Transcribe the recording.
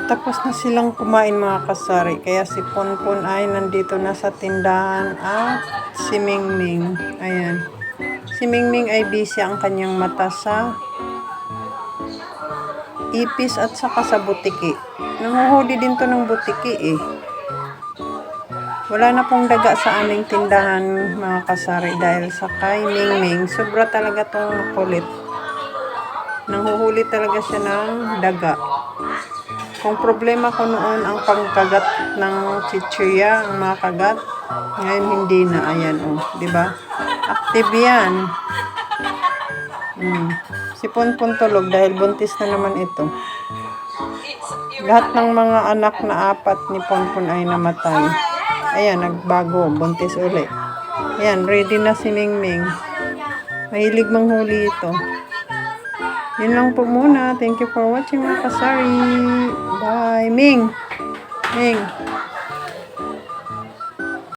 Tapos na silang kumain mga kasari. Kaya si Ponpon ay nandito na sa tindahan at si Mingming. Ayan. Si Mingming ay busy ang kanyang mata sa ipis at saka sa butiki. Nanguhuli din to ng butiki eh. Wala na pong daga sa aming tindahan mga kasari dahil sa kay Mingming. Sobra talaga tong makulit. Nanguhuli talaga siya ng daga. Kung problema ko noon ang pagkagat ng chichirya, ang mga kagat, ngayon hindi na. Ayan oh, di ba? Active yan. Si Ponpon tulog dahil buntis na naman ito. Lahat ng mga anak na 4 ni Ponpon ay namatay. Ayan, nagbago, buntis uli. Ayan, ready na si Mingming. Mahilig manghuli ito. Yun lang po muna. Thank you for watching mga kasari. Bye. Ming. Ming.